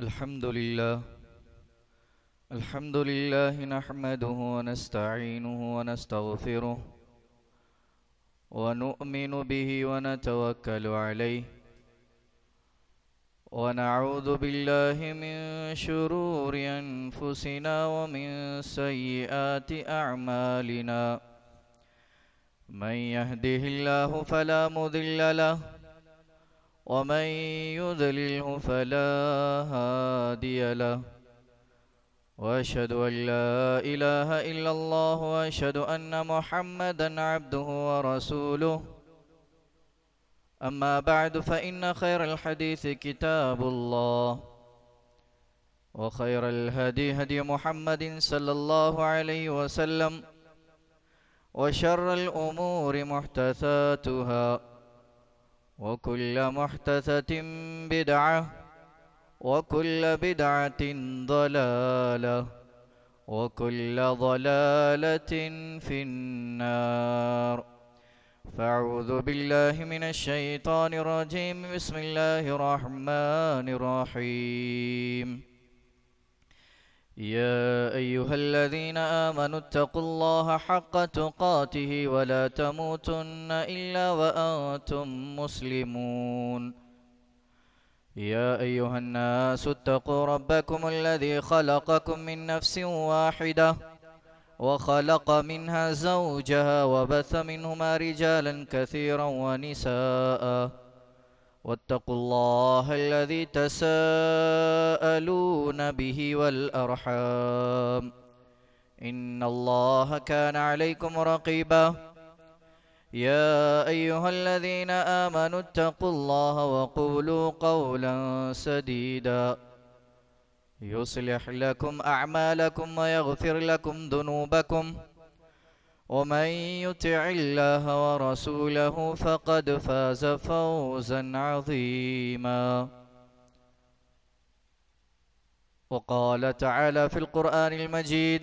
अल्हम्दुलिल्लाह अल्हम्दुलिल्लाह नहमदुहु व नस्तईनुहु व नस्तगफिरुह व नु'मिनु बिही व नतवक्कलु अलैहि व नऊज़ु बिल्लाहि मिन शुरूरि अनफुसिना व मिन सय्यिआति अअमालिना मन यहदिहिल्लाहु फला मुदिल्ल लहु व मन युद्लिल्हु फला हादिय लहु वअशहदु अन ला इलाहा इल्लल्लाह व अशहदु अन्ना मुहम्मदन अब्दुहु व रसूलुहु अम्मा बअद फ़इन्न खैरल हदीस किताबुल्लाह व खैरल हदी हदी मुहम्मदिन सल्लल्लाहु अलैहि वसल्लम व शर्रल उमूरि मुहदसातुहा व कुल्लु मुहदसतिन बिदअह वकुल्ल बिदअतिन ज़लालह वकुल्ल ज़लालतिन फिन्नार फ़अऊज़ु बिल्लाहि मिनश शैतानिर रजीम बिस्मिल्लाहिर रहमानिर रहीम या अय्युहल्लज़ीना आमनुत्तक़ुल्लाहा हक़्क़ तुक़ातिहि व ला तमूतुन्ना इल्ला व अंतुम मुस्लिमून या अय्युहन्नासु इत्तक़ू रब्बकुमुल्लज़ी ख़लक़कुम मिन नफ़्सिन वाहिदा व ख़लक़ मिन्हा ज़ौजहा व बस्स मिन्हुमा रिजालन कसीरन व निसाअ वत्तक़ुल्लाहल्लज़ी तसाअलून बिही वल अर्हाम इन्नल्लाहा कान अलैकुम रक़ीबा या अय्युहल्लज़ीना आमनु इत्तक़ुल्लाह वक़ूलू क़ौलन सदीदा युस्लिह लकुम अअमालकुम व यग़फिर लकुम ज़ुनूबकुम वमन युतिइल्लाह व रसूलहु फ़क़द फ़ाज़ फ़ौज़न अज़ीमा वक़ाल तआला फ़िल क़ुरआनिल मजीद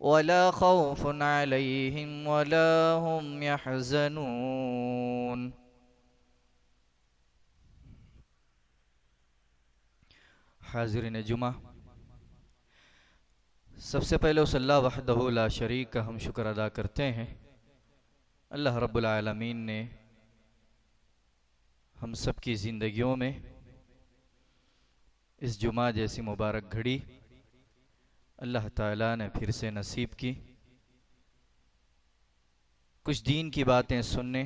वला खौफुन अलैहिम वला हुम यहज़नून। हाज़िरीन जुमा, सबसे पहले उस अल्लाह वहदहु ला शरीक का हम शुक्र अदा करते हैं। अल्लाह रब्बुल आलमीन ने हम सब की ज़िंदगियों में इस जुमा जैसी मुबारक घड़ी अल्लाह ताला ने फिर से नसीब की। कुछ दीन की बातें सुनने,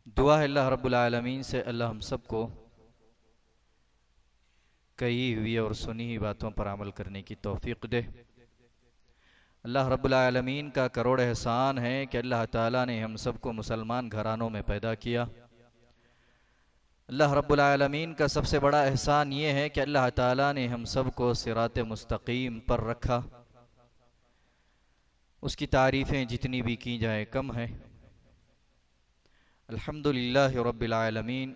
दुआ है अल्लाह रब्बुल आलमीन से अल्लाह हम सबको कही हुई और सुनी हुई बातों पर अमल करने की तौफीक दे। अल्लाह रब्बुल आलमीन का करोड़ एहसान है कि अल्लाह ताला ने हम सबको मुसलमान घरानों में पैदा किया। अल्लाह रब्बुल आलमीन का सबसे बड़ा एहसान ये है कि अल्लाह ताला ने हम सब को सिरात मुस्तकीम पर रखा। उसकी तारीफ़ें जितनी भी की जाए कम है। अल्हम्दुलिल्लाहि रब्बिल आलमीन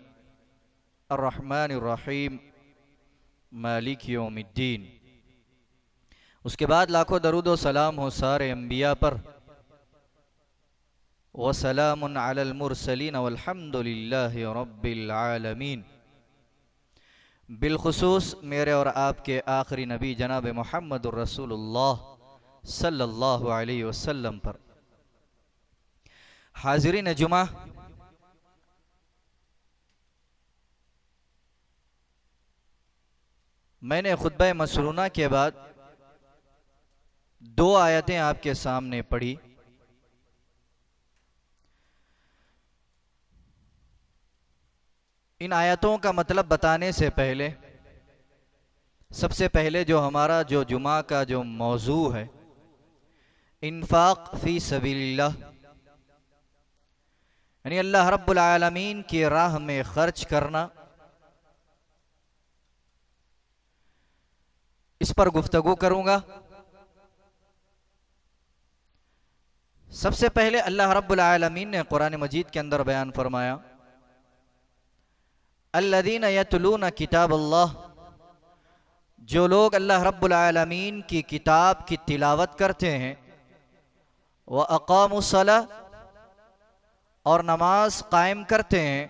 अर्रहमानिर रहीम मालिक यौमिद्दीन। उसके बाद लाखों दरूद व सलाम हो सारे अंबिया पर वसलामुन अलल मुरसलीन वल्हम्दुलिल्लाहि रब्बिल आलमीन। बिलखुसूस मेरे और आपके आखिरी नबी जनाब मुहम्मदुर रसूलुल्लाह सल्लल्लाहु अलैहि वसल्लम पर। हाज़िरीन जुमा, मैंने खुतबा मसरूना के बाद दो आयतें आपके सामने पढ़ी। इन आयतों का मतलब बताने से पहले सबसे पहले जो हमारा जो जुमा का जो मौजू है इन्फाक फ़ी सबीलिल्लाह, यानी अल्लाह रब्बुल आलमीन की राह में खर्च करना, इस पर गुफ्तगू करूंगा। सबसे पहले अल्लाह रब्बुल आलमीन ने कुरान मजीद के अंदर बयान फरमाया, अल्लज़ीना यतलूना किताब अल्लाह, जो लोग अल्लाह रब्बुल आलमीन की किताब की तिलावत करते हैं, व अक़ामुस्सलाह, और नमाज कायम करते हैं,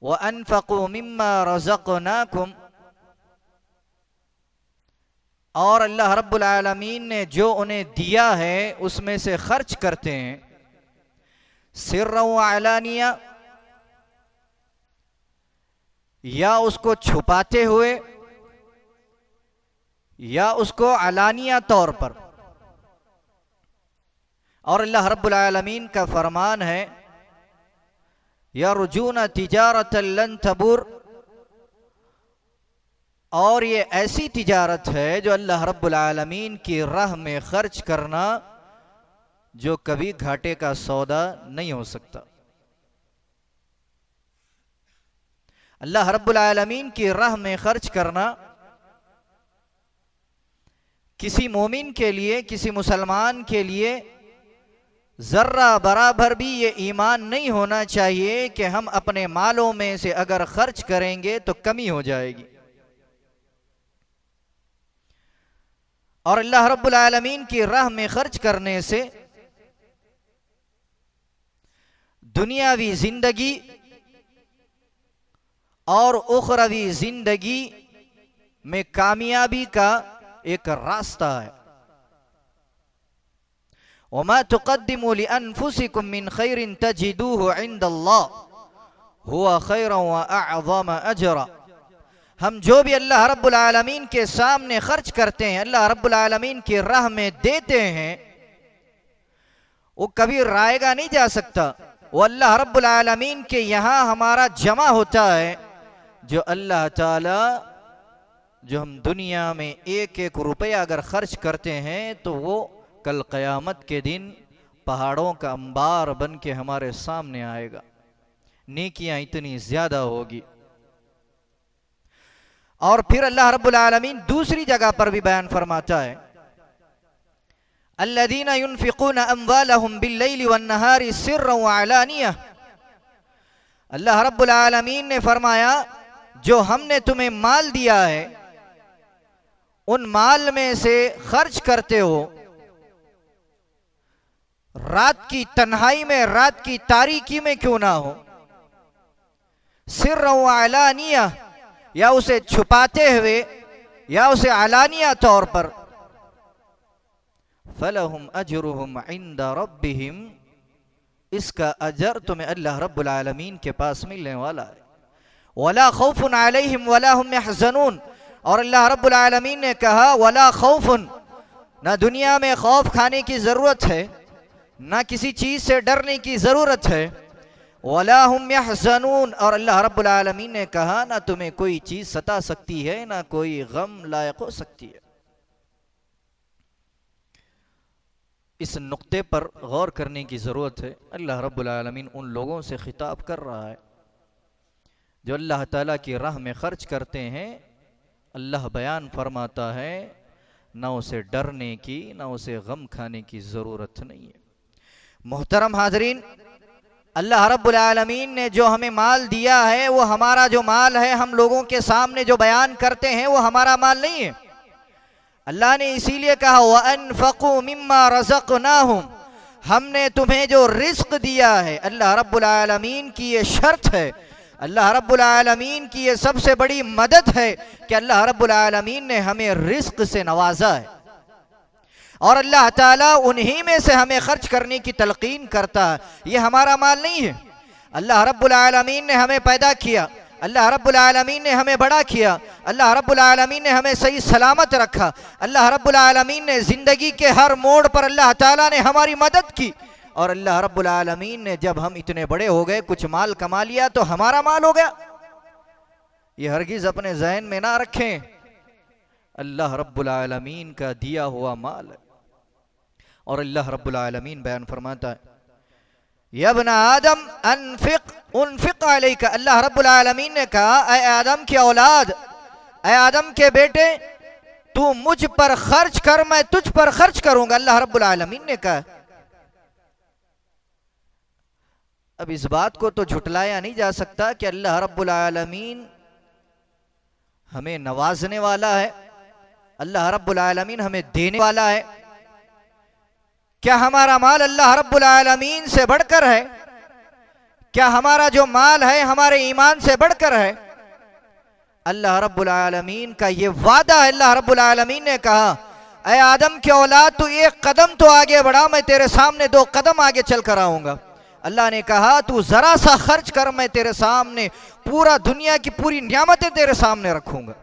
व अनफ़क़ू मिम्मा रज़क़नाकुम, और अल्लाह रब्बुल आलमीन ने जो उन्हें दिया है उसमें से खर्च करते हैं, सिर्रन व अलानिया, या उसको छुपाते हुए या उसको अलानिया तौर पर। और अल्लाह रब्बुल आलमीन का फरमान है, यरजूना तिजारतन लन तबूर, और ये ऐसी तिजारत है जो अल्लाह रब्बुल आलमीन की राह में खर्च करना जो कभी घाटे का सौदा नहीं हो सकता। अल्लाह रब्बुल आलमीन की राह में खर्च करना किसी मोमिन के लिए, किसी मुसलमान के लिए जर्रा बराबर भी ये ईमान नहीं होना चाहिए कि हम अपने मालों में से अगर खर्च करेंगे तो कमी हो जाएगी। और अल्लाह रब्बुल आलमीन की राह में खर्च करने से दुनियावी जिंदगी और उखरवी जिंदगी में कामयाबी का एक रास्ता है। वमा तुक़द्दिमू लिअन्फुसिकुम मिन खैरिन तजिदूहु इंदल्लाह हुवा खैरन व अअज़म अजरा। हम जो भी अल्लाह रब्बुल आलमीन के सामने खर्च करते हैं, अल्लाह रब्बुल आलमीन की राह में देते हैं, वो कभी रायगा नहीं जा सकता। वो अल्लाह रब्बुल आलमीन के यहाँ हमारा जमा होता है, जो अल्लाह ताला, जो हम दुनिया में एक एक रुपया अगर खर्च करते हैं तो वो कल क़यामत के दिन पहाड़ों का अंबार बन के हमारे सामने आएगा। नेकियां इतनी ज्यादा होगी। और फिर अल्लाह रब्बुल आलमीन दूसरी जगह पर भी बयान फरमाता है, अल्लज़ीना युनफ़िक़ूना अम्वालहुम बिल्लैलि वन्नहारि सिर्रन व अलानिया। अल्लाह रब्बुल आलमीन ने फरमाया, जो हमने तुम्हें माल दिया है उन माल में से खर्च करते हो, रात की तन्हाई में, रात की तारीकी में क्यों ना हो, सिर्रन व अलानिया, या उसे छुपाते हुए या उसे अलानिया तौर पर, फलहुम अजरुहुम इंदा रब्बिहिम, इसका अजर तुम्हें अल्लाह रब्बुल आलमीन के पास मिलने वाला है। वला खौफुन अलैहिम वला हुम यहज़नून, और अल्लाह रब्बुल आलमीन ने कहा वला खौफुन, ना दुनिया में खौफ खाने की जरूरत है, ना किसी चीज से डरने की जरूरत है, वला हुम यहज़नून, और अल्लाह रब्बुल आलमीन ने कहा ना तुम्हें कोई चीज सता सकती है, ना कोई गम लायक हो सकती है। इस नुक्ते पर गौर करने की जरूरत है। अल्लाह रब्बुल आलमीन उन लोगों से खिताब कर रहा है जो अल्लाह ताला की राह में खर्च करते हैं। अल्लाह बयान फरमाता है, ना उसे डरने की, ना उसे गम खाने की जरूरत नहीं है। मोहतरम हाजरीन, अल्लाह रब्बुल आलमीन ने जो हमें माल दिया है, वो हमारा जो माल है, हम लोगों के सामने जो बयान करते हैं, वो हमारा माल नहीं है। अल्लाह ने इसीलिए कहा व अनफ़क़ू मिम्मा रज़क़नाहुम, हमने तुम्हें जो रिज़्क़ दिया है। अल्लाह रब्बुल आलमीन की ये शर्त है, अल्लाह रब्बुल आलमीन की ये सबसे बड़ी मदद है कि अल्लाह रब्बुल आलमीन ने हमें रिज़्क़ से नवाजा है, और अल्लाह ताला उन्हीं में से हमें खर्च करने की तलकीन करता है। ये हमारा माल नहीं है। अल्लाह रब्बुल आलमीन ने हमें पैदा किया, अल्लाह रब्बुल आलमीन ने हमें बड़ा किया, अल्लाह रब्बुल आलमीन ने हमें सही सलामत रखा, अल्लाह रब्बुल आलमीन ने जिंदगी के हर मोड़ पर अल्लाह ताला ने हमारी मदद की। और अल्लाह रब्बुल आलमीन ने जब हम इतने बड़े हो गए, कुछ माल कमा लिया, तो हमारा माल हो गया। ये हरगिज अपने ज़हन में ना रखें, अल्लाह रब्बुल आलमीन का दिया हुआ माल है। और अल्लाह रब्बुल आलमीन बयान फरमाता है, यब्न आदम अनफिक उनफिक अलैका, अल्लाह रब्बुल आलमीन ने कहा, ऐ आदम की औलाद, ऐ आदम के बेटे, तू मुझ पर खर्च कर, मैं तुझ पर खर्च करूंगा। अल्लाह रब्बुल आलमीन ने कहा। अब इस बात को तो झुटलाया नहीं जा सकता कि अल्लाह रब्बुल आलमीन हमें नवाजने वाला है, अल्लाह रब्बुल आलमीन हमें देने वाला है। क्या हमारा माल अल्लाह रब्बुल आलमीन से बढ़कर है? क्या हमारा जो माल है हमारे ईमान से बढ़कर है? अल्लाह रब्बुल आलमीन का ये वादा है। अल्लाह रब्बुल आलमीन ने कहा, ऐ आदम की औलाद, तू एक कदम तो आगे बढ़ा, मैं तेरे सामने 2 कदम आगे चल कर आऊंगा। अल्लाह ने कहा, तू जरा सा खर्च कर, मैं तेरे सामने पूरा दुनिया की पूरी नियामतें तेरे सामने रखूंगा।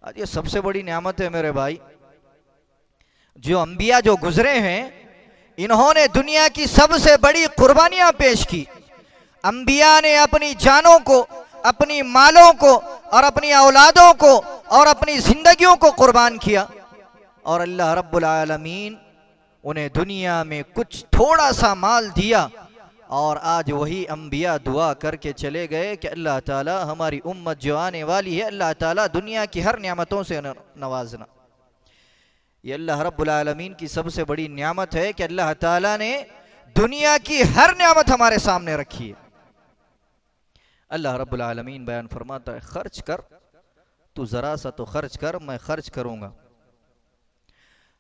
आज ये सबसे बड़ी नियामत है मेरे भाई। जो अंबिया जो गुजरे हैं, इन्होंने दुनिया की सबसे बड़ी कुर्बानियां पेश की। अंबिया ने अपनी जानों को, अपनी मालों को और अपनी औलादों को और अपनी जिंदगियों को कुर्बान किया, और अल्लाह रब्बुल आलमीन उन्हें दुनिया में कुछ थोड़ा सा माल दिया। और आज वही अंबिया दुआ करके चले गए कि अल्लाह ताला हमारी उम्मत जो आने वाली है, अल्लाह ताला दुनिया की हर नियामतों से नवाजना। ये अल्लाह रब्बुल आलमीन की सबसे बड़ी नियामत है कि अल्लाह ताला ने दुनिया की हर नियामत हमारे सामने रखी है। अल्लाह रब्बुल आलमीन बयान फरमाता है, खर्च कर, तू जरा सा तो खर्च कर, मैं खर्च करूंगा।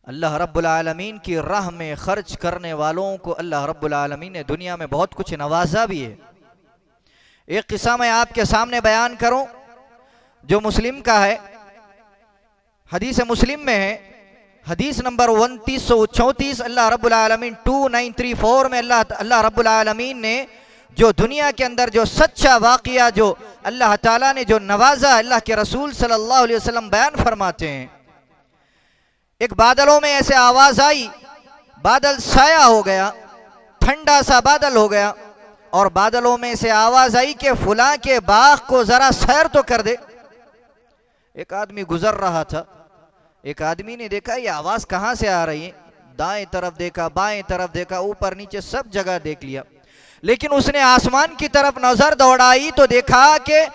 अल्लाह रब्बुल आलमीन की राह में खर्च करने वालों को अल्लाह रब्बुल आलमीन ने दुनिया में बहुत कुछ नवाजा भी है। एक किस्सा मैं आपके सामने बयान करूं जो मुस्लिम का है, हदीस मुस्लिम में है, हदीस नंबर 2934। अल्लाह रब्बुल आलमीन 2934 में अल्लाह रब्बुल आलमीन ने जो दुनिया के अंदर जो सच्चा वाक़िया जो अल्लाह ताला ने जो नवाजा, अल्लाह के रसूल सल्लल्लाहु अलैहि वसल्लम बयान फरमाते हैं। एक बादलों में ऐसे आवाज आई, बादल साया हो गया, ठंडा सा बादल हो गया, और बादलों में से आवाज आई कि फुला के बाग को जरा सैर तो कर दे। एक आदमी गुजर रहा था, एक आदमी ने देखा ये आवाज कहां से आ रही है, दाएं तरफ देखा, बाएं तरफ देखा, ऊपर नीचे सब जगह देख लिया, लेकिन उसने आसमान की तरफ नजर दौड़ाई तो देखा कि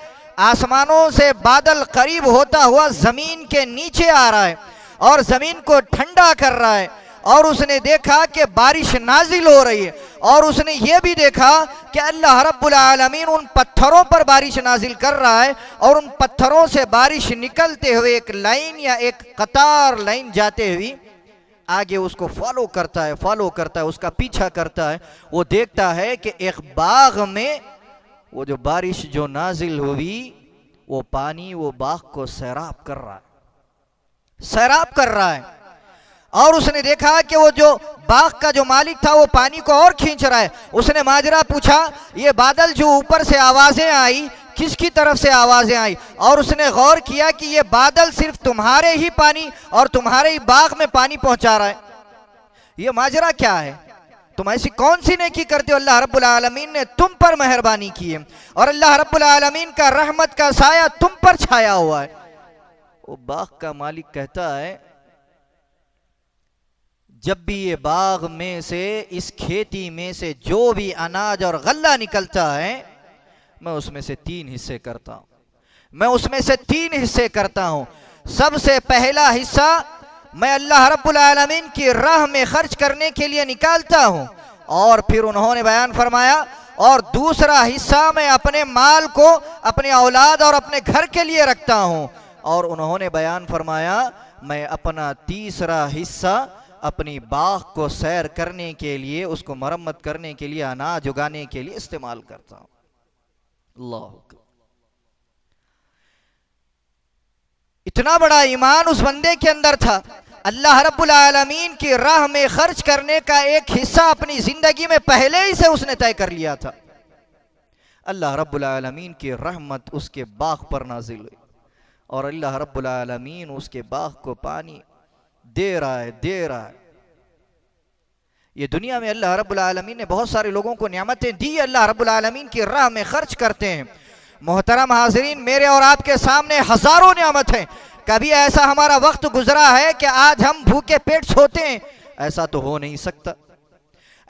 आसमानों से बादल करीब होता हुआ जमीन के नीचे आ रहा है और जमीन को ठंडा कर रहा है। और उसने देखा कि बारिश नाजिल हो रही है, और उसने ये भी देखा कि अल्लाह रब्बुल आलमीन उन पत्थरों पर बारिश नाजिल कर रहा है, और उन पत्थरों से बारिश निकलते हुए एक लाइन या एक कतार लाइन जाते हुए आगे उसको फॉलो करता है, उसका पीछा करता है। वो देखता है कि एक बाग में वो जो बारिश जो नाजिल हुई, वो पानी वो बाग को सैराब कर रहा है, और उसने देखा कि वो जो बाग का जो मालिक था वो पानी को और खींच रहा है। उसने माजरा पूछा, ये बादल जो ऊपर से आवाजें आई, किसकी तरफ से आवाजें आई? और उसने गौर किया कि ये बादल सिर्फ तुम्हारे ही पानी और तुम्हारे ही बाग में पानी पहुंचा रहा है। ये माजरा क्या है? तुम ऐसी कौन सी नेकी करते हो? अल्लाह रब्बुल आलमीन ने तुम पर मेहरबानी की है, और अल्लाह रब्बुल आलमीन का रहमत का साया तुम पर छाया हुआ है। वो बाग का मालिक कहता है, जब भी ये बाग में से, इस खेती में से जो भी अनाज और गल्ला निकलता है, मैं उसमें से 3 हिस्से करता हूं। सबसे पहला हिस्सा मैं अल्लाह रब्बुल आलमीन की राह में खर्च करने के लिए निकालता हूं, और फिर उन्होंने बयान फरमाया, और दूसरा हिस्सा मैं अपने माल को, अपने औलाद और अपने घर के लिए रखता हूं, और उन्होंने बयान फरमाया, मैं अपना तीसरा हिस्सा अपनी बाग को सैर करने के लिए, उसको मरम्मत करने के लिए, अनाज उगाने के लिए इस्तेमाल करता हूं। अल्लाह, इतना बड़ा ईमान उस बंदे के अंदर था। अल्लाह रब्बुल आलमीन की राह में खर्च करने का एक हिस्सा अपनी जिंदगी में पहले ही से उसने तय कर लिया था। अल्लाह रब्बुल आलमीन की रहमत उसके बाग पर नाजिल हुई, और अल्लाह रब्बुल आलमीन उसके बाग को पानी दे रहा है। ये दुनिया में अल्लाह रब्बुल आलमीन ने बहुत सारे लोगों को नियामतें दी, अल्लाह रब्बुल आलमीन की राह में खर्च करते हैं। मोहतरम हाज़रीन, मेरे और आपके सामने हजारों नियामत हैं। कभी ऐसा हमारा वक्त गुजरा है कि आज हम भूखे पेट सोते हैं? ऐसा तो हो नहीं सकता।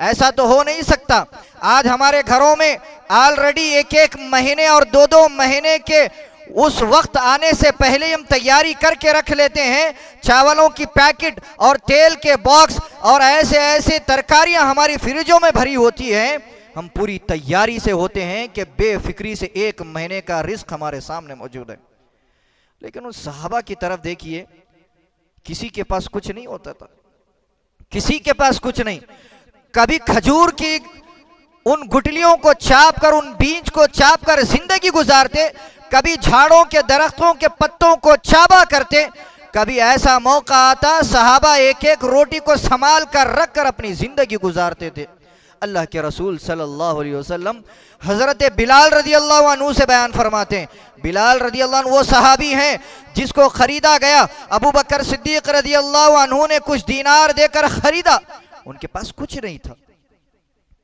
ऐसा तो हो नहीं सकता। आज हमारे घरों में ऑलरेडी एक एक महीने और दो दो महीने के उस वक्त आने से पहले हम तैयारी करके रख लेते हैं। चावलों की पैकेट और तेल के बॉक्स और ऐसे ऐसे तरकारियां हमारी फ्रिजों में भरी होती हैं। हम पूरी तैयारी से होते हैं कि बेफिक्री से एक महीने का रिस्क हमारे सामने मौजूद है। लेकिन उस सहाबा की तरफ देखिए, किसी के पास कुछ नहीं होता था, किसी के पास कुछ नहीं। कभी खजूर की उन गुटलियों को चाप कर, उन बीज को चाप कर जिंदगी गुजारते, कभी झाड़ों के दरख्तों के पत्तों को चाबा करते। कभी ऐसा मौका आता सहाबा एक एक रोटी को संभाल कर रख कर अपनी जिंदगी गुजारते थे। अल्लाह के रसूल सल्लल्लाहु अलैहि वसल्लम हजरत बिलाल रदी अल्लाह अन्हु से बयान फरमाते हैं। बिलाल रदी अल्लाह अन्हु वो सहाबी हैं जिसको खरीदा गया, अबू बकर सिद्दीक रदी अल्लाह अन्हु ने कुछ दीनार देकर खरीदा। उनके पास कुछ नहीं था,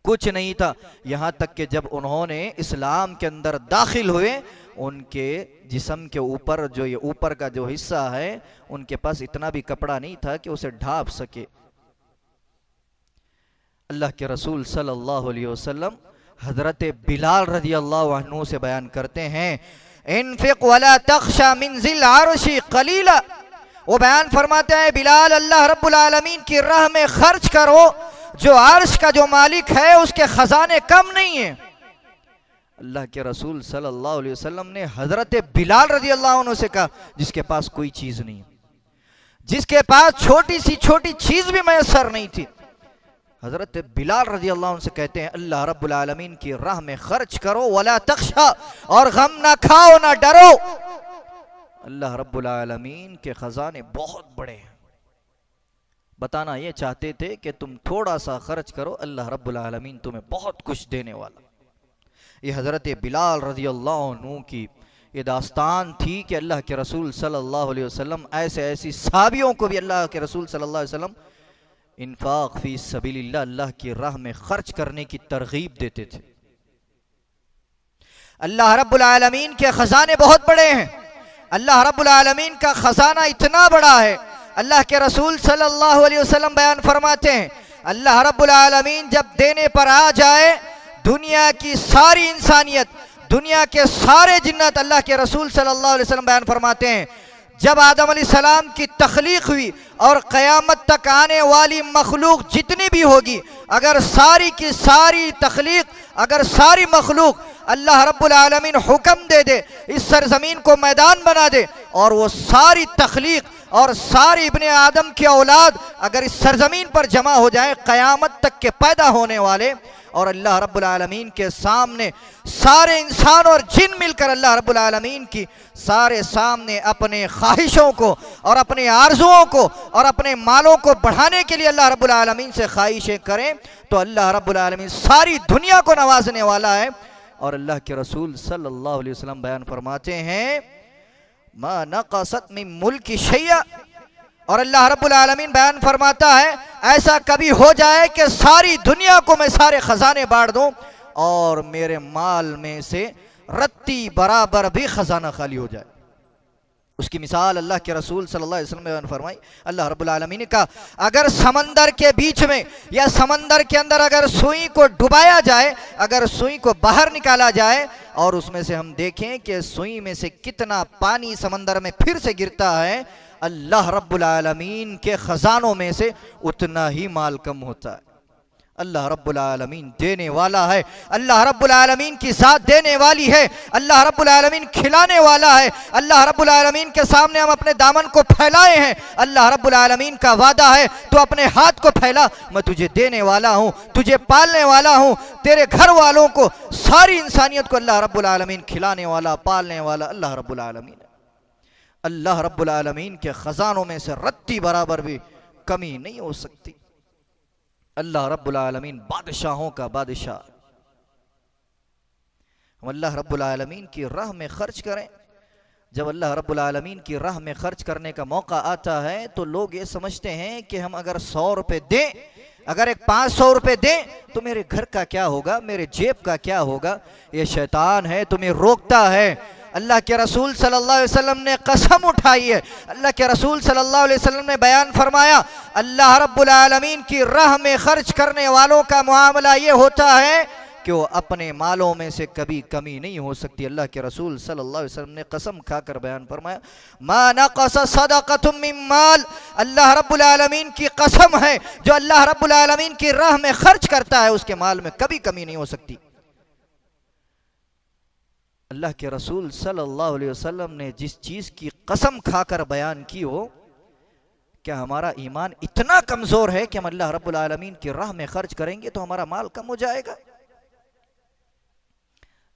कुछ नहीं था। यहां तक कि जब उन्होंने इस्लाम के अंदर दाखिल हुए, उनके जिस्म के ऊपर जो ये ऊपर का जो हिस्सा है, उनके पास इतना भी कपड़ा नहीं था कि उसे ढांप सके। अल्लाह के रसूल सल्लल्लाहु अलैहि वसल्लम हजरत बिलाल रज़ी अल्लाहु अन्हु से बयान करते हैं, इन्फिक वला तख्शा मिन ज़िल अर्शी कलीला। वो बयान फरमाते हैं, बिलाल अल्लाह रब्बुल आलमीन की राह में खर्च करो, जो अर्श का जो मालिक है उसके खजाने कम नहीं है। अल्लाह के रसूल सल्लल्लाहु अलैहि वसल्लम ने हजरत बिलाल रज़ी अल्लाह अन्हु से कहा, जिसके पास कोई चीज नहीं, जिसके पास छोटी सी छोटी चीज भी मैसर नहीं थी, हजरत बिलाल रज़ी अल्लाह अन्हु से कहते हैं, अल्लाह रब्बुल आलमीन की राह में खर्च करो, वला तख्शा, और गम ना खाओ ना डरो। अल्लाह रब्बुल आलमीन के खजाने बहुत बड़े हैं। बताना ये चाहते थे कि तुम थोड़ा सा खर्च करो, अल्लाह रब्बुल आलमीन तुम्हें बहुत कुछ देने वाला। ये हजरत बिलाल रज़ी अल्लाह अन्हु की ये दास्तान थी कि अल्लाह के रसूल सल्लल्लाहु अलैहि वसल्लम ऐसे ऐसी सहाबियों को भी अल्लाह के रसूल सल्लल्लाहु अलैहि वसल्लम इन्फाक फी सबीलिल्लाह, अल्लाह की राह में खर्च करने की तरगीब देते थे। अल्लाह रब्बुल आलमीन के खजाने बहुत बड़े हैं। अल्लाह रब्बुल आलमीन का खजाना इतना बड़ा है, अल्लाह के रसूल सल्लल्लाहु अलैहि वसल्लम बयान फरमाते हैं, अल्लाह रब्बुल आलमीन जब देने पर आ जाए, दुनिया की सारी इंसानियत, दुनिया के सारे जिन्नत, अल्लाह के रसूल सल्लल्लाहु अलैहि वसल्लम बयान फरमाते हैं, जब आदम अलैहिस्सलाम की तख्लीक हुई और क़यामत तक आने वाली मखलूक जितनी भी होगी, अगर सारी की सारी तख्लीक, अगर सारी मखलूक अल्लाह रब्बुल आलमीन हुक्म दे दे, इस सरजमीन को मैदान बना दे, और वो सारी तख्लीक और सारी इब्ने आदम की औलाद अगर इस सरजमीन पर जमा हो जाए, क़यामत तक के पैदा होने वाले, और अल्लाह रब्बुल आलमीन के सामने सारे इंसान और जिन मिलकर अल्लाह रब्बुल आलमीन की सारे सामने अपने ख्वाहिशों को और अपने आरजुओं को और अपने मालों को बढ़ाने के लिए अल्लाह रब्बुल आलमीन से ख्वाहिशें करें, तो अल्लाह रब्बुल आलमीन सारी दुनिया को नवाजने वाला है। और अल्लाह के रसूल सल्लल्लाहु अलैहि वसल्लम बयान फरमाते हैं, मा नक़सत मिन मुल्की शैया, और अल्लाह रब्बुल आलमीन बयान फरमाता है, ऐसा कभी हो जाए कि सारी दुनिया को मैं सारे खजाने बांट दूं और मेरे माल में से रत्ती बराबर भी खजाना खाली हो जाए। उसकी मिसाल अल्लाह के रसूल सल्लल्लाहु अलैहि वसल्लम ने बयान फरमाई। अल्लाह रब्बुल आलमीन ने कहा, अगर समंदर के बीच में या समंदर के अंदर अगर सुई को डुबाया जाए, अगर सुई को बाहर निकाला जाए और उसमें से हम देखें कि सुई में से कितना पानी समंदर में फिर से गिरता है, अल्लाह रब्बुल आलमीन के खजानों में से उतना ही माल कम होता है। अल्लाह रब्बुल आलमीन देने वाला है, अल्लाह रब्बुल आलमीन की ज़ात देने वाली है, अल्लाह रब्बुल आलमीन खिलाने वाला है। अल्लाह रब्बुल आलमीन के सामने हम अपने दामन को फैलाए हैं। अल्लाह रब्बुल आलमीन का वादा है, तो अपने हाथ को फैला, मैं तुझे देने वाला हूँ, तुझे पालने वाला हूँ, तेरे घर वालों को, सारी इंसानियत को अल्लाह रब्बुल आलमीन खिलाने वाला, पालने वाला अल्लाह रब्बुल आलमीन है। अल्लाह रब्बुल आलमीन के खजानों में से रत्ती बराबर भी कमी नहीं हो सकती। अल्लाह रब्बुल आलमीन बादशाहों का बादशाह। हम अल्लाह रब्बुल आलमीन की राह में खर्च करें। जब अल्लाह रब्बुल आलमीन की राह में खर्च करने का मौका आता है, तो लोग ये समझते हैं कि हम अगर 100 रुपये दें, अगर एक 500 रुपये दें, तो मेरे घर का क्या होगा, मेरे जेब का क्या होगा। ये शैतान है, तुम्हें रोकता है। अल्लाह के रसूल सल्लल्लाहु अलैहि वसल्लम ने कसम उठाई है। अल्लाह के रसूल सल्लल्लाहु अलैहि वसल्लम ने बयान फरमाया, अल्लाह रब्बुल आलमीन की राह में खर्च करने वालों का मामला ये होता है कि वो अपने मालों में से कभी कमी नहीं हो सकती। अल्लाह के रसूल सल्लल्लाहु अलैहि वसल्लम ने कसम खाकर बयान फरमाया, मा नक़स सदक़तुम मिन माल, अल्लाह रब्बुल आलमीन की कसम है, जो अल्लाह रब्बुल आलमीन की राह में खर्च करता है उसके माल में कभी कमी नहीं हो सकती। अल्लाह के रसूल सल्लल्लाहु अलैहि वसल्लम ने जिस चीज़ की कसम खाकर बयान की हो, क्या हमारा ईमान इतना कमज़ोर है कि हम अल्लाह रब्बुल आलमीन की राह में खर्च करेंगे तो हमारा माल कम हो जाएगा?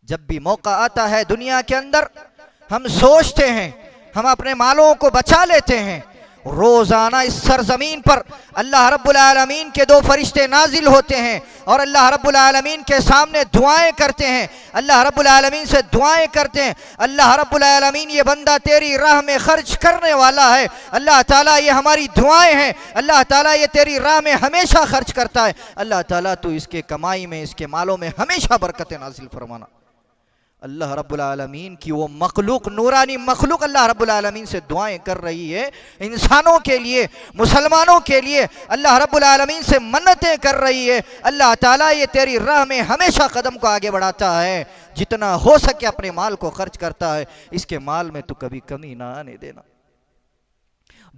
जब भी मौका आता है दुनिया के अंदर हम सोचते हैं हम अपने मालों को बचा लेते हैं। रोजाना इस सरजमीन पर अल्लाह रब्बुल आलमीन के दो फरिश्ते नाजिल होते हैं और अल्लाह रब्बुल आलमीन के सामने दुआएं करते हैं, अल्लाह रब्बुल आलमीन से दुआएं करते हैं, अल्लाह रब्बुल आलमीन ये बंदा तेरी राह में खर्च करने वाला है, अल्लाह ताला ये हमारी दुआएं हैं, अल्लाह ताला ये तेरी राह में हमेशा खर्च करता है, अल्लाह ताला तू इसके कमाई में इसके मालों में हमेशा बरकतें नाजिल फरमाना। अल्लाह रब्बुल आलमीन की वो मखलूक, नूरानी मखलूक अल्लाह रब्बुल आलमीन से दुआएं कर रही है, इंसानों के लिए, मुसलमानों के लिए अल्लाह रब्बुल आलमीन से मन्नतें कर रही है, अल्लाह ताला ये तेरी राह में हमेशा कदम को आगे बढ़ाता है, जितना हो सके अपने माल को खर्च करता है, इसके माल में तू कभी कमी ना आने देना।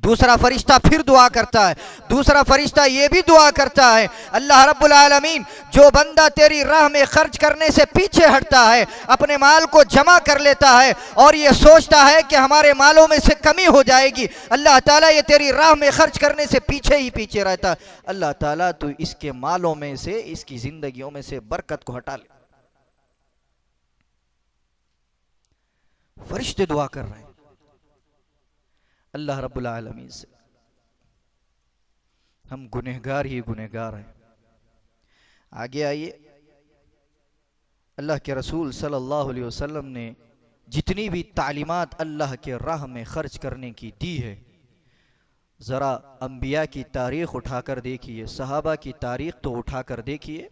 दूसरा फरिश्ता फिर दुआ करता है, दूसरा फरिश्ता ये भी दुआ करता है, अल्लाह रब्बुल आलमीन जो बंदा तेरी राह में खर्च करने से पीछे हटता है, अपने माल को जमा कर लेता है और ये सोचता है कि हमारे मालों में से कमी हो जाएगी, अल्लाह ताला ये तेरी राह में खर्च करने से पीछे ही पीछे रहता है, अल्लाह ताला तू इसके मालों में से, इसकी जिंदगियों में से बरकत को हटा ले। फरिश्ते दुआ कर रहे हैं अल्लाह रब्बुल आलमीन से। हम गुनहगार ही गुनहगार हैं। आगे आइए, अल्लाह के रसूल सल्लल्लाहु अलैहि वसल्लम ने जितनी भी तालीमात अल्लाह के राह में खर्च करने की दी है, ज़रा अंबिया की तारीख़ उठाकर देखिए, सहाबा की तारीख़ तो उठाकर देखिए,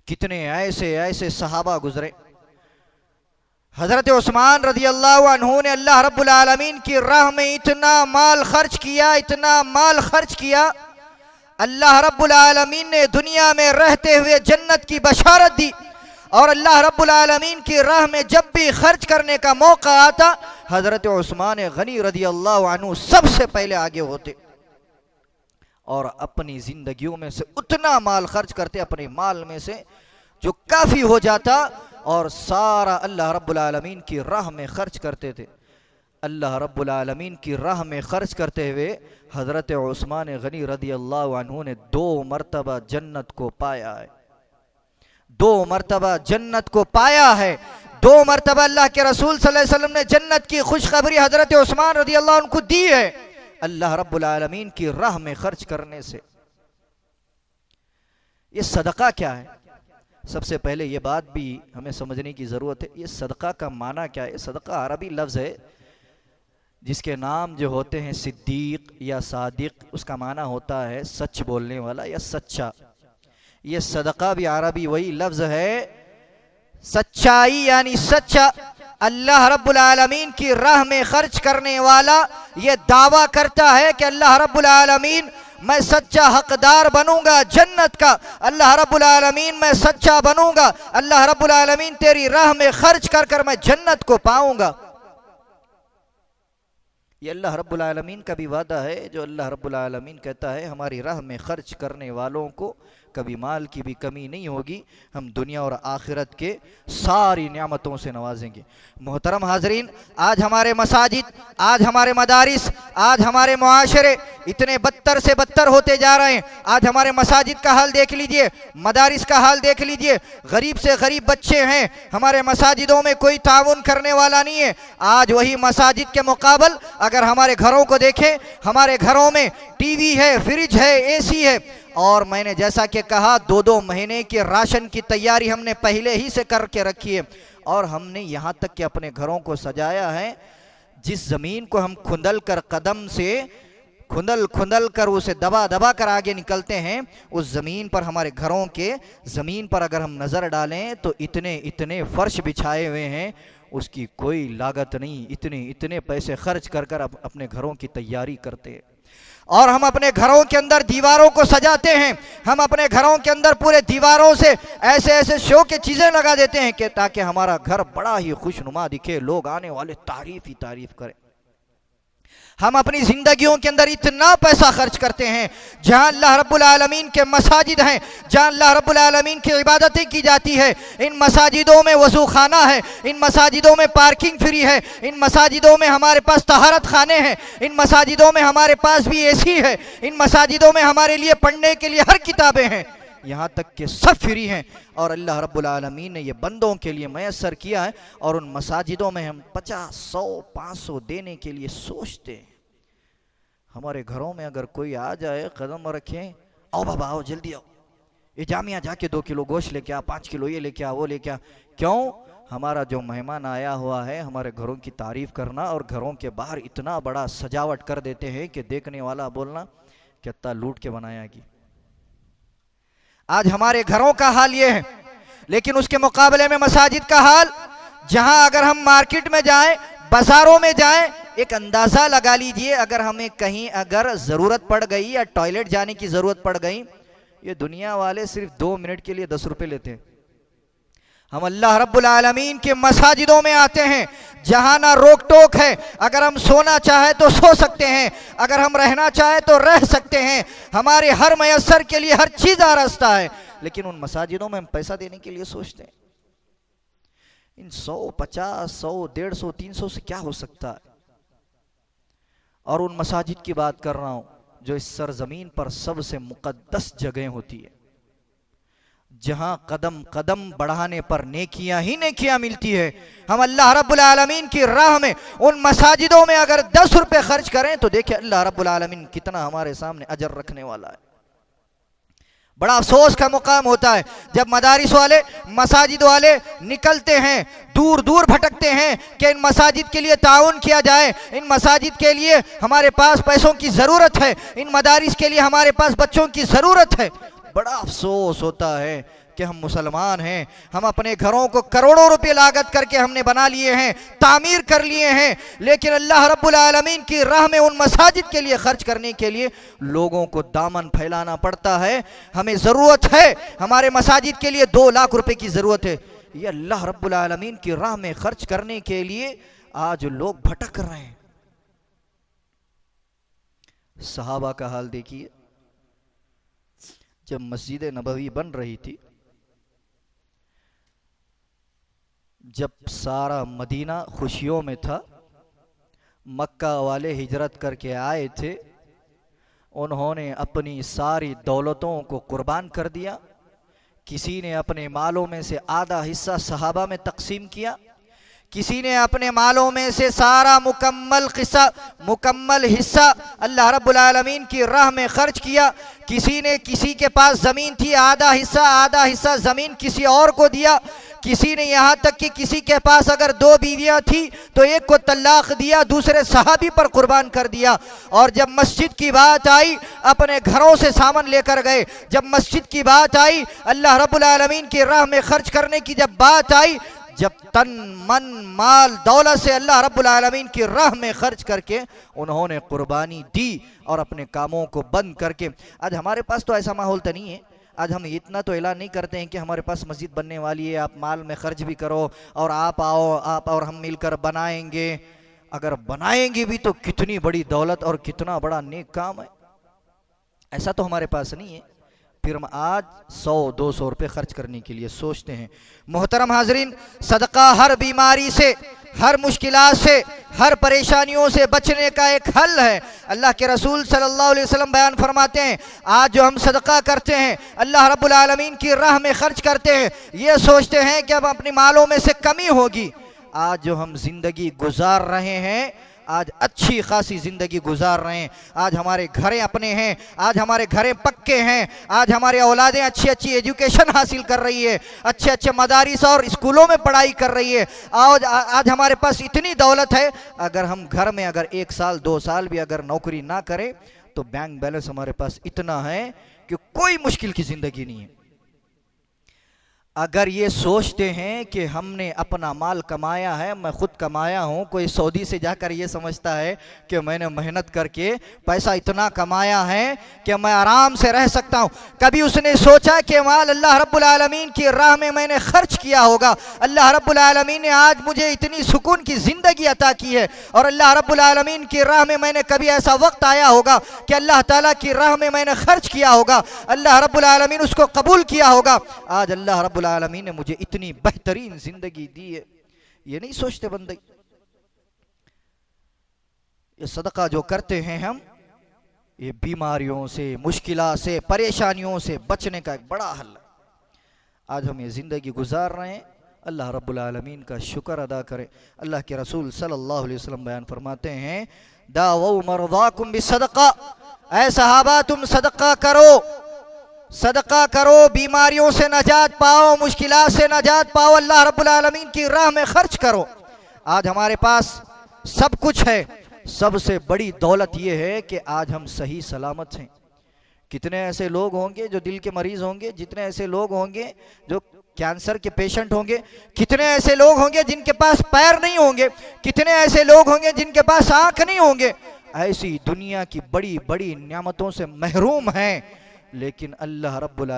कितने ऐसे ऐसे सहाबा गुजरे। हजरत उस्मान रज़ी अल्लाह अन्हु ने अल्लाह रब्बुल आलमीन की राह में इतना माल खर्च किया, इतना माल खर्च किया, अल्लाह रब्बुल आलमीन ने दुनिया में रहते हुए जन्नत की बशारत दी और अल्लाह रब्बुल आलमीन की राह में जब भी खर्च करने का मौका आता, हजरत उस्मान गनी रज़ी अल्लाह अन्हु सबसे पहले आगे होते और अपनी जिंदगियों में से उतना माल खर्च करते, अपने माल में से जो काफी हो जाता और सारा अल्लाह रब्बुल आलमीन की राह में खर्च करते थे। अल्लाह रब्बुल आलमीन की राह में खर्च करते हुए हजरत उस्मान गनी रज़ी अल्लाह अन्हु ने 2 मरतबा जन्नत को पाया है, 2 मरतबा जन्नत को पाया है। 2 मरतबा अल्लाह के रसूल सल्लल्लाहु अलैहि वसल्लम ने जन्नत की खुशखबरी हजरत उस्मान रज़ी अल्लाह अन्हु को दी है, अल्लाह रब्बुल आलमीन की राह में खर्च करने से। ये सदका क्या है? सबसे पहले ये बात भी हमें समझने की ज़रूरत है, ये सदका का माना क्या है? सदका अरबी लफ्ज़ है जिसके नाम जो होते हैं सिद्दीक या सादिक, उसका माना होता है सच बोलने वाला या सच्चा। ये सदका भी अरबी वही लफ्ज़ है, सच्चाई यानी सच्चा। अल्लाह रब्बुल आलमीन की राह में खर्च करने वाला ये दावा करता है कि अल्लाह रब्बुल आलमीन मैं सच्चा हकदार बनूंगा जन्नत का, अल्लाह रब्बुल आलमीन मैं सच्चा बनूंगा, अल्लाह रब्बुल आलमीन तेरी राह में खर्च कर कर मैं जन्नत को पाऊंगा। ये अल्लाह रब्बुल आलमीन का भी वादा है, जो अल्लाह रब्बुल आलमीन कहता है हमारी राह में खर्च करने वालों को कभी माल की भी कमी नहीं होगी, हम दुनिया और आखिरत के सारी नियामतों से नवाजेंगे। मोहतरम हाजरीन, आज हमारे मसाजिद, आज हमारे मदारिस, आज हमारे मुआशरे इतने बदतर से बदतर होते जा रहे हैं। आज हमारे मसाजिद का हाल देख लीजिए, मदारिस का हाल देख लीजिए, गरीब से गरीब बच्चे हैं, हमारे मसाजिदों में कोई ताउन करने वाला नहीं है। आज वही मसाजिद के मुकाबल अगर हमारे घरों को देखें, हमारे घरों में टीवी है, फ्रिज है, एसी है, और मैंने जैसा कि कहा 2-2 महीने के राशन की तैयारी हमने पहले ही से करके रखी है और हमने यहाँ तक कि अपने घरों को सजाया है, जिस ज़मीन को हम खुंदल कर कदम से खुंदल खुंदल कर उसे दबा दबा कर आगे निकलते हैं। उस ज़मीन पर, हमारे घरों के ज़मीन पर अगर हम नज़र डालें तो इतने इतने फर्श बिछाए हुए हैं, उसकी कोई लागत नहीं। इतने इतने पैसे खर्च कर कर अपने घरों की तैयारी करते हैं। और हम अपने घरों के अंदर दीवारों को सजाते हैं, हम अपने घरों के अंदर पूरे दीवारों से ऐसे ऐसे शो के चीज़ें लगा देते हैं कि ताकि हमारा घर बड़ा ही खुशनुमा दिखे, लोग आने वाले तारीफ ही तारीफ करें। हम अपनी जिंदगियों के अंदर इतना पैसा खर्च करते हैं, जहां अल्लाह रब्बुल आलमीन के मसाजिद हैं, जहां अल्लाह रब्बुल आलमीन की इबादतें की जाती है, इन मसाजिदों में वज़ू खाना है, इन मसाजिदों में पार्किंग फ्री है, इन मसाजिदों में हमारे पास तहारत खाने हैं, इन मसाजिदों में हमारे पास भी एसी है, इन मसाजिदों में हमारे लिए पढ़ने के लिए हर किताबें हैं, यहाँ तक कि सब फ्री हैं। और अल्लाह रब्बुल आलमीन ने ये बंदों के लिए मैसर किया है। और उन मसाजिदों में हम 50, 100, 500 देने के लिए सोचते हैं। हमारे घरों में अगर कोई आ जाए, कदम रखें, आओ बाबा आओ, जल्दी आओ, ये जामिया जाके 2 किलो गोश्त लेके आ, 5 किलो ये लेके आ, वो लेके आ। क्यों? हमारा जो मेहमान आया हुआ है, हमारे घरों की तारीफ करना, और घरों के बाहर इतना बड़ा सजावट कर देते हैं कि देखने वाला बोलना कितना लूट के बनाया कि। आज हमारे घरों का हाल ये है, लेकिन उसके मुकाबले में मसाजिद का हाल, जहां अगर हम मार्केट में जाएं, बाजारों में जाएं, एक अंदाजा लगा लीजिए, अगर हमें कहीं अगर जरूरत पड़ गई या टॉयलेट जाने की जरूरत पड़ गई, ये दुनिया वाले सिर्फ 2 मिनट के लिए 10 रुपए लेते हैं। हम अल्लाह रब्बुल आलमीन के मसाजिदों में आते हैं, जहां ना रोक टोक है। अगर हम सोना चाहे तो सो सकते हैं, अगर हम रहना चाहे तो रह सकते हैं, हमारे हर मयसर के लिए हर चीज आरास्ता है। लेकिन उन मसाजिदों में हम पैसा देने के लिए सोचते हैं। इन 100, 50, 100, 150, 300 से क्या हो सकता है? और उन मसाजिद की बात कर रहा हूं जो इस सरजमीन पर सबसे मुकद्दस जगह होती है, जहां कदम कदम बढ़ाने पर नेकियां ही नेकियां मिलती है। हम अल्लाह रब्बुल आलमीन की राह में उन मसाजिदों में अगर 10 रुपए खर्च करें तो देखिए अल्लाह रब्बुल आलमीन कितना हमारे सामने अजर रखने वाला है। बड़ा अफसोस का मुकाम होता है जब मदारिस वाले, मसाजिद वाले निकलते हैं, दूर दूर भटकते हैं कि इन मसाजिद के लिए ताउन किया जाए, इन मसाजिद के लिए हमारे पास पैसों की ज़रूरत है, इन मदारिस के लिए हमारे पास बच्चों की ज़रूरत है। बड़ा अफसोस होता है कि हम मुसलमान हैं, हम अपने घरों को करोड़ों रुपए लागत करके हमने बना लिए हैं, तामीर कर लिए हैं, लेकिन अल्लाह रब्बुल आलमीन की राह में उन मसाजिद के लिए खर्च करने के लिए लोगों को दामन फैलाना पड़ता है। हमें ज़रूरत है, हमारे मसाजिद के लिए 2 लाख रुपए की ज़रूरत है, ये अल्लाह रब्बुल आलमीन की राह में खर्च करने के लिए आज लोग भटक रहे हैं। सहाबा का हाल देखिए, जब मस्जिद नबवी बन रही थी, जब सारा मदीना खुशियों में था, मक्का वाले हिजरत करके आए थे, उन्होंने अपनी सारी दौलतों को कुर्बान कर दिया। किसी ने अपने मालों में से आधा हिस्सा सहाबा में तकसीम किया, किसी ने अपने मालों में से सारा मुकम्मल हिस्सा अल्लाह रब्बुल आलमीन की राह में खर्च किया, किसी ने, किसी के पास ज़मीन थी, आधा हिस्सा ज़मीन किसी और को दिया, किसी ने यहाँ तक कि किसी के पास अगर 2 बीवियाँ थी तो एक को तलाक दिया, दूसरे सहाबी पर कुर्बान कर दिया। और जब मस्जिद की बात आई, अपने घरों से सामान लेकर गए। जब मस्जिद की बात आई, अल्लाह रब्बुल आलमीन की राह में खर्च करने की जब बात आई, जब तन मन माल दौलत से अल्लाह रब्बुल आलमीन की राह में खर्च करके उन्होंने कुर्बानी दी और अपने कामों को बंद करके, आज हमारे पास तो ऐसा माहौल तो नहीं है। आज हम इतना तो ऐलान नहीं करते हैं कि हमारे पास मस्जिद बनने वाली है, आप माल में खर्च भी करो और आप आओ, आप और हम मिलकर बनाएंगे। अगर बनाएंगे भी तो कितनी बड़ी दौलत और कितना बड़ा नेक काम है, ऐसा तो हमारे पास नहीं है। फिर हम आज 100-200 रुपये खर्च करने के लिए सोचते हैं। मोहतरम हाजरीन, सदका हर बीमारी से, हर मुश्किलात से, हर परेशानियों से बचने का एक हल है। अल्लाह के रसूल सल्लल्लाहु अलैहि वसल्लम बयान फरमाते हैं, आज जो हम सदका करते हैं, अल्लाह रब्बुल आलमीन की राह में खर्च करते हैं, ये सोचते हैं कि अब अपनी मालों में से कमी होगी। आज जो हम जिंदगी गुजार रहे हैं, आज अच्छी खासी जिंदगी गुजार रहे हैं, आज हमारे घरें अपने हैं, आज हमारे घरें पक्के हैं, आज हमारी औलादें अच्छी अच्छी एजुकेशन हासिल कर रही है, अच्छे अच्छे मदारिस और स्कूलों में पढ़ाई कर रही है। आज हमारे पास इतनी दौलत है, अगर हम घर में अगर 1 साल 2 साल भी अगर नौकरी ना करें तो बैंक बैलेंस हमारे पास इतना है कि कोई मुश्किल की जिंदगी नहीं है। अगर ये सोचते हैं कि हमने अपना माल कमाया है, मैं खुद कमाया हूँ, कोई सऊदी से जाकर ये समझता है कि मैंने मेहनत करके पैसा इतना कमाया है कि मैं आराम से रह सकता हूँ, कभी उसने सोचा कि माल अल्लाह रब्बुल आलमीन की राह में मैंने खर्च किया होगा, अल्लाह रब्बुल आलमीन ने आज मुझे इतनी सुकून की ज़िंदगी अता की है, और अल्लाह रब्बुल आलमीन की राह में मैंने कभी ऐसा वक्त आया होगा कि अल्लाह ताला की राह में मैंने खर्च किया होगा, अल्लाह रब्बुल आलमीन उसको कबूल किया होगा, आज अल्लाह रब्बुल आलमीन ने मुझे इतनी बेहतरीन जिंदगी दी है। ये नहीं सोचते बंदे। ये सदका जो करते हैं हम, ये बीमारियों से, मुश्किलात से, परेशानियों से बचने का एक बड़ा हल है। आज हम ये जिंदगी गुजार रहे हैं, अल्लाह रब्बुल आलमीन का शुक्र अदा करें। अल्लाह के रसूल सल्लल्लाहु अलैहि वसल्लम बयान फरमाते हैं, दावू मरदाकुम बिसदका, ऐ सहाबा तुम सदका करो, सदका करो, बीमारियों से नजात पाओ, मुश्किलात से नजात पाओ, अल्लाह रब्बुल आलमीन की राह में खर्च करो। आज हमारे पास सब कुछ है, सबसे बड़ी दौलत यह है कि आज हम सही सलामत हैं। कितने ऐसे लोग होंगे जो दिल के मरीज होंगे, जितने ऐसे लोग होंगे जो कैंसर के पेशेंट होंगे, कितने ऐसे लोग होंगे जिनके पास पैर नहीं होंगे, कितने ऐसे लोग होंगे जिनके पास आंख नहीं होंगे, ऐसी दुनिया की बड़ी बड़ी नियामतों से महरूम हैं। लेकिन अल्लाह रब्बुल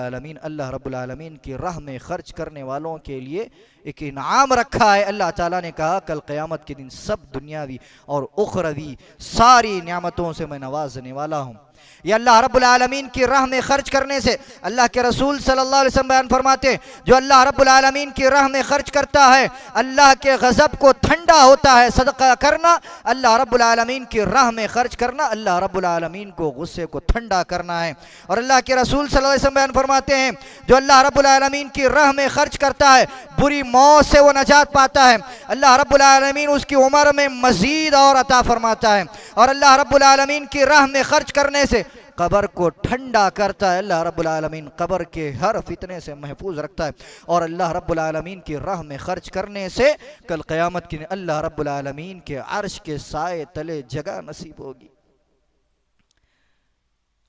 आलमीन की राह में खर्च करने वालों के लिए एक इनाम रखा है। अल्लाह ताला ने कहा कल क़यामत के दिन सब दुनियावी और उखरवी सारी नियामतों से मैं नवाजने वाला हूँ। ये अल्लाह रब्बुल आलमीन की राह में खर्च करने से, अल्लाह के रसूल सल्लल्लाहु अलैहि वसल्लम बयान फरमाते, जो अल्लाह रब्बुल आलमीन की राह में खर्च करता है अल्लाह के गज़ब को ठंडा होता है। सदका करना, अल्लाह रब्बुल आलमीन की राह में खर्च करना, अल्लाह रब्बुल आलमीन को गुस्से को ठंडा करना है। और अल्लाह के रसूल सल्लल्लाहु अलैहि वसल्लम बयान फरमाते हैं, जो अल्लाह रब्बुल आलमीन की राह में खर्च करता है बुरी मौत से वो नजात पाता है, अल्लाह रब्बुल आलमीन उसकी उम्र में मजीद और अता फरमाता है। और अल्लाह रब्बुल आलमीन की राह में खर्च करने से कब्र को ठंडा करता है, अल्लाह रब्बुल आलमीन कब्र के हर फितने से महफूज रखता है। और अल्लाह रब्बुल आलमीन की राह में खर्च करने से कल क़यामत के दिन अल्लाह रब्बुल आलमीन के अर्श के साए तले जगह नसीब होगी।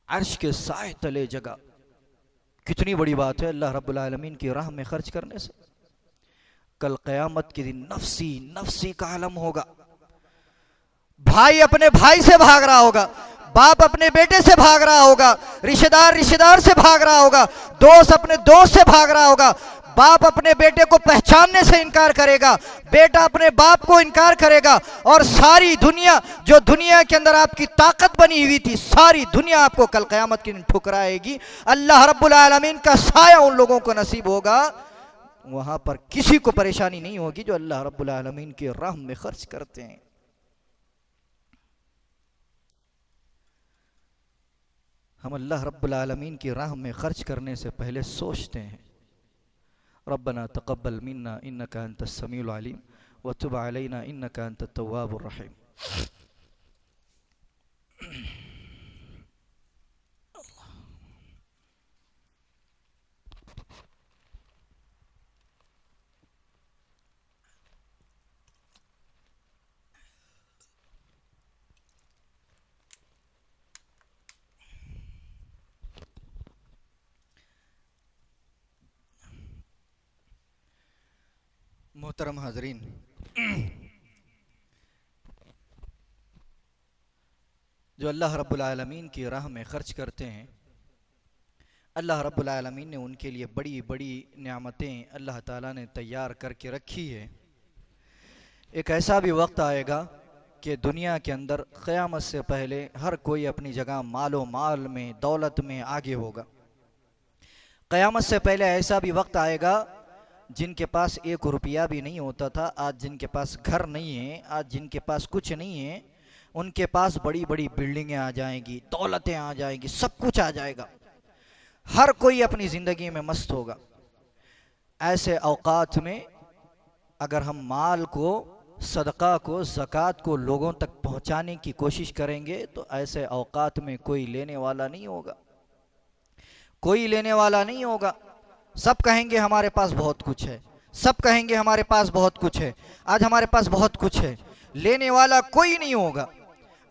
अर्श के साए तले जगह, कितनी बड़ी बात है अल्लाह रब्बुल आलमीन की राह में खर्च करने से। कल क़यामत के दिन नफ्सी नफ्सी का आलम होगा, भाई अपने भाई से भाग रहा होगा, बाप अपने बेटे से भाग रहा होगा, रिश्तेदार रिश्तेदार से भाग रहा होगा, दोस्त अपने दोस्त से भाग रहा होगा, बाप अपने बेटे को पहचानने से इनकार करेगा, बेटा अपने बाप को इनकार करेगा, और सारी दुनिया जो दुनिया के अंदर आपकी ताकत बनी हुई थी, सारी दुनिया आपको कल क़यामत के दिन ठुकराएगी। अल्लाह रब्बुल आलमीन का साया उन लोगों को नसीब होगा, वहां पर किसी को परेशानी नहीं होगी जो अल्लाह रब्बुल आलमीन की राह में खर्च करते हैं। हम अल्लाह रब्बुल आलमीन की राह में खर्च करने से पहले सोचते हैं, रब्बना तक़ब्बल मिन्ना इन्नका अंतस समीउल अलीम व तुब अलैना इन्नका अंतत तव्वाबुर रहीम। मोहतरम हाजरीन, जो अल्लाह रब्बुल आलमीन की राह में खर्च करते हैं, अल्लाह रब्बुल आलमीन ने उनके लिए बड़ी बड़ी नियामतें अल्लाह ताला ने तैयार करके रखी है। एक ऐसा भी वक्त आएगा कि दुनिया के अंदर क़यामत से पहले हर कोई अपनी जगह मालो माल में, दौलत में आगे होगा। क़यामत से पहले ऐसा भी वक्त आएगा जिनके पास 1 रुपया भी नहीं होता था, आज जिनके पास घर नहीं है, आज जिनके पास कुछ नहीं है, उनके पास बड़ी बड़ी बिल्डिंगें आ जाएंगी, दौलतें आ जाएंगी, सब कुछ आ जाएगा, हर कोई अपनी ज़िंदगी में मस्त होगा। ऐसे औकात में अगर हम माल को, सदका को, ज़कात को लोगों तक पहुंचाने की कोशिश करेंगे तो ऐसे औकात में कोई लेने वाला नहीं होगा, कोई लेने वाला नहीं होगा। सब कहेंगे हमारे पास बहुत कुछ है, सब कहेंगे हमारे पास बहुत कुछ है, आज हमारे पास बहुत कुछ है, लेने वाला कोई नहीं होगा।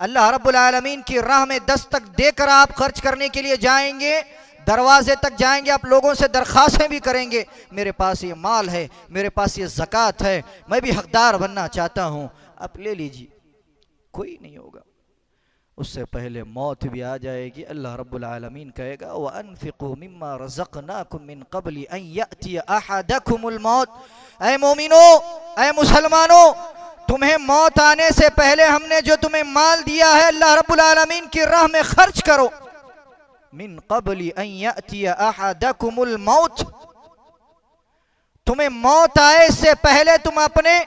अल्लाह रब्बुल आलमीन की राह में दस्तक देकर आप खर्च करने के लिए जाएंगे, दरवाजे तक जाएंगे, आप लोगों से दरख्वास्तें भी करेंगे, मेरे पास ये माल है, मेरे पास ये ज़कात है, मैं भी हकदार बनना चाहता हूँ, आप ले लीजिए। कोई नहीं होगा। उससे पहले मौत भी आ जाएगी। अल्लाह रब्बुल आलमीन कहेगा व अनफिकू मिम्मा रज़क़नाकुम मिन क़ब्लि अन यअतिय अहदकुमुल मौत। ऐ मोमिनो, ऐ मुसलमानों, तुम्हें मौत आने से पहले हमने जो तुम्हें माल दिया है अल्लाह रब्बुल आलमीन की राह में खर्च करो। मिन क़ब्लि अन यअतिय अहदकुमुल मौत, तुम्हें मौत आए से पहले तुम अपने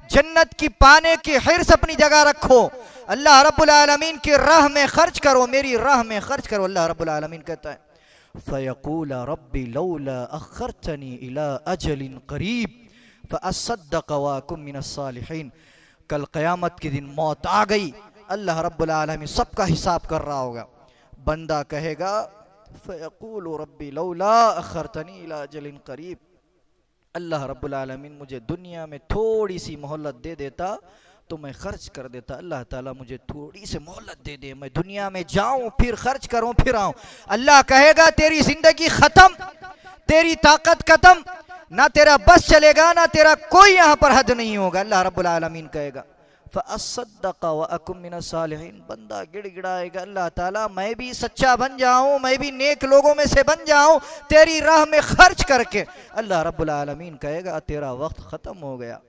जन्नत की पाने की हिर्स अपनी जगह रखो। अल्लाह रब्बुल आलमीन की राह में खर्च करो, मेरी राह में खर्च करो। अल्लाह रब्बुल आलमीन कहता है फ़यक़ूल रब्बी लौला अख़रतनी इला अजलिन क़रीब फ़अस्सद्दक़ व अकुन मिनस सालिहीन। कल क़यामत के दिन मौत आ गई, अल्लाह रब्बुल आलमीन सबका हिसाब कर रहा होगा। बंदा कहेगा फ़यक़ूल रब्बी लौला अख़रतनी इला अजलिन क़रीब, अल्लाह रब्बुल आलमीन मुझे दुनिया में थोड़ी सी मोहलत दे देता तो मैं खर्च कर देता। अल्लाह ताला मुझे थोड़ी सी मोहलत दे दे, मैं दुनिया में जाऊं, फिर खर्च करूं, फिर आऊं। अल्लाह कहेगा तेरी जिंदगी खत्म, तेरी ताकत खत्म, ना तेरा बस चलेगा, ना तेरा कोई यहां पर हद नहीं होगा। अल्लाह रब्बुल आलमीन कहेगा फ़अस्सद्दक़ व अकुन मिनस सालिहीन। बंदा गिड़गिड़ाएगा, अल्लाह ताला मैं भी सच्चा बन जाऊं, मैं भी नेक लोगों में से बन जाऊं तेरी राह में खर्च करके। अल्लाह रब्बुल आलमीन कहेगा तेरा वक्त खत्म हो गया।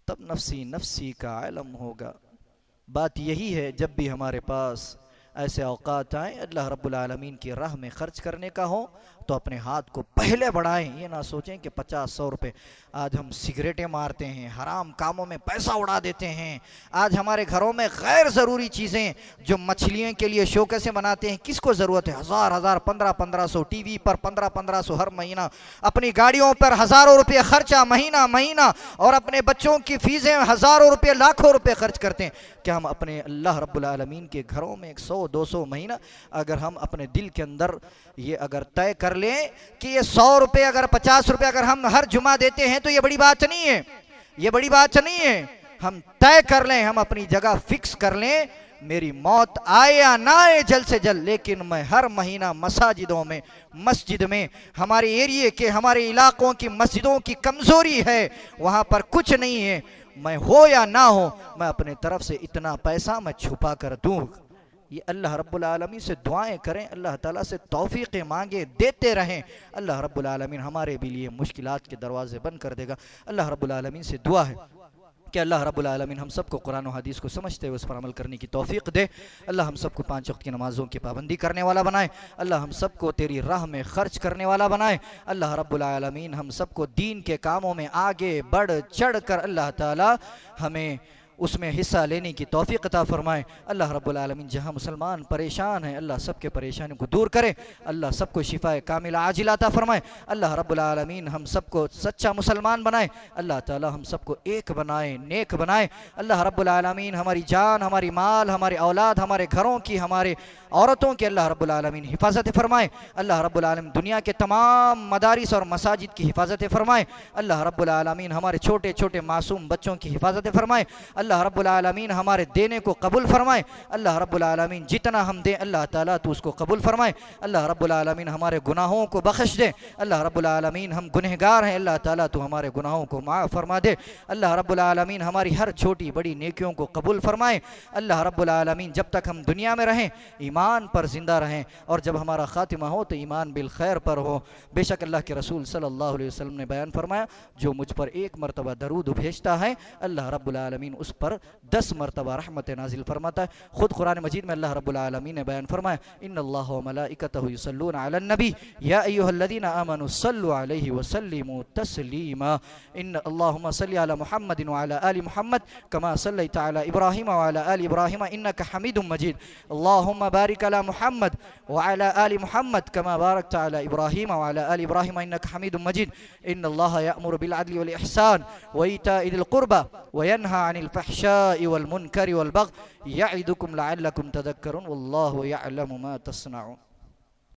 तब नफ्सी नफ्सी का इल्म होगा। बात यही है, जब भी हमारे पास ऐसे औकात आए अल्लाह रब्बुल आलमीन की राह में खर्च करने का हो तो अपने हाथ को पहले बढ़ाएं। ये ना सोचें कि 50-100 रुपये आज हम सिगरेटें मारते हैं, हराम कामों में पैसा उड़ा देते हैं, आज हमारे घरों में गैर ज़रूरी चीज़ें जो मछलियों के लिए शौक़ से बनाते हैं, किसको ज़रूरत है? हज़ार 1500 टीवी पर 1500 हर महीना, अपनी गाड़ियों पर हज़ारों रुपये खर्चा महीना महीना, और अपने बच्चों की फ़ीसें हज़ारों रुपये लाखों रुपये खर्च करते हैं। क्या हम अपने अल्लाह रब्बुल आलमीन के घरों में 100-200 महीना अगर हम अपने दिल के अंदर ये अगर तय कर लें कि ये 100 रुपये अगर 50 रुपये अगर हम हर जुमा देते हैं तो ये बड़ी बात नहीं है, ये बड़ी बात नहीं है। हम तय कर लें, हम अपनी जगह फिक्स कर लें, मेरी मौत आए या ना आए जल्द से जल्द, लेकिन मैं हर महीना मसाजिदों में, मस्जिद में, हमारे एरिए के, हमारे इलाकों की मस्जिदों की कमज़ोरी है, वहाँ पर कुछ नहीं है, मैं हो या ना हो मैं अपने तरफ से इतना पैसा मैं छुपा कर दूँ। ये अल्लाह रब्बुल आलमीन से दुआएं करें, अल्लाह ताला से तौफीक़ें मांगे, देते रहें। अल्लाह रब्बुल आलमीन हमारे भी लिए मुश्किलात के दरवाजे बंद कर देगा। अल्लाह रब्बुल आलमीन से दुआ है कि अल्लाह रब्बुल आलमीन हम सबको कुरान और हदीस को समझते हुए उस पर अमल करने की तौफीक दे। अल्लाह हम सबको 5 वक्त की नमाज़ों की पाबंदी करने वाला बनाए। अल्लाह हम सबको तेरी राह में खर्च करने वाला बनाए। अल्लाह रब्बुल आलमीन हम सबको दीन के कामों में आगे बढ़ चढ़ कर अल्लाह ताला हमें उसमें हिस्सा लेने की तौफीक अता फरमाए। अल्लाह रब्बुल आलमीन जहाँ मुसलमान परेशान हैं अल्लाह सबके परेशानियों को दूर करे, अल्लाह सबको शिफाए कामिला आजिला अता फरमाए। अल्लाह रब्बुल आलमीन हम सबको सच्चा मुसलमान बनाए, अल्लाह ताला हम सबको एक बनाए, नेक बनाए। अल्लाह रब्बुल आलमीन हमारी जान, हमारी माल, हमारी औलाद, हमारे घरों की, हमारे औरतों की अल्लाह रब्बुल आलमीन हिफाजत फरमाए। अल्लाह रब्बुल आलमीन दुनिया के तमाम मदारिस और मसाजिद की हिफाजत फरमाए। अल्लाह रब्बुल आलमीन हमारे छोटे छोटे मासूम बच्चों की हिफाजत फरमाए। अल्लाह रब्बुल आलमीन हमारे देने को कबूल फरमाए। अल्लाह रब्बुल आलमीन जितना हम दें अल्लाह ताला तू उसको कबूल फरमाए। अल्लाह रब्बुल आलमीन हमारे गुनाहों को बख्श दे। अल्लाह रब्बुल आलमीन हम गुनहगार हैं, अल्लाह ताला तू हमारे गुनाहों को माफ़ फरमा दे। अल्लाह रब्बुल आलमीन हमारी हर छोटी बड़ी नेकियों को कबूल फरमाए। अल्लाह रब्बुल आलमीन जब तक हम दुनिया में रहें ईमान पर जिंदा रहें, और जब हमारा खातिमा हो तो ईमान बिल खैर पर हो। बेशक अल्लाह के रसूल सल्लल्लाहु अलैहि वसल्लम ने बयान फरमाया, जो मुझ पर एक मरतबा दरूद भेजता है अल्लाह रब्बुल आलमीन उस पर 10 मरतबा रहमत नाजिल फरमाता है। खुद कुरान मजीद में अल्लाह रब्बुल आलमीन ने बयान फरमाया, इन्नल्लाह व मलाइकतहु युसल्लूना अलन नबी या अय्युहल्लज़ीना आमनू सल्लु अलैहि व सल्लिमू तस्लीमा। इन्न अल्लाहुम्मा सल्लि अला मुहम्मदिन व अला आलि मुहम्मद कमा सल्लैता अला इब्राहीम व अला आलि इब्राहीम इन्नका हमीदुम मजीद। अल्लाहुम्मा बारिक अला मुहम्मद व अला आलि मुहम्मद कमा बारकता अला इब्राहीम व अला आलि इब्राहीम इन्नका हमीदुम मजीद। इन्नल्लाह यअमुरु बिल अदलि वल इहसान व ईताइ दिल कुर्बा व यन्हा अनिल फहशाइ वल मुनकरि वल बग़य यइदुकुम लअल्लकुम तदक्करून वल्लाहु यअलमु मा तस्नऊन।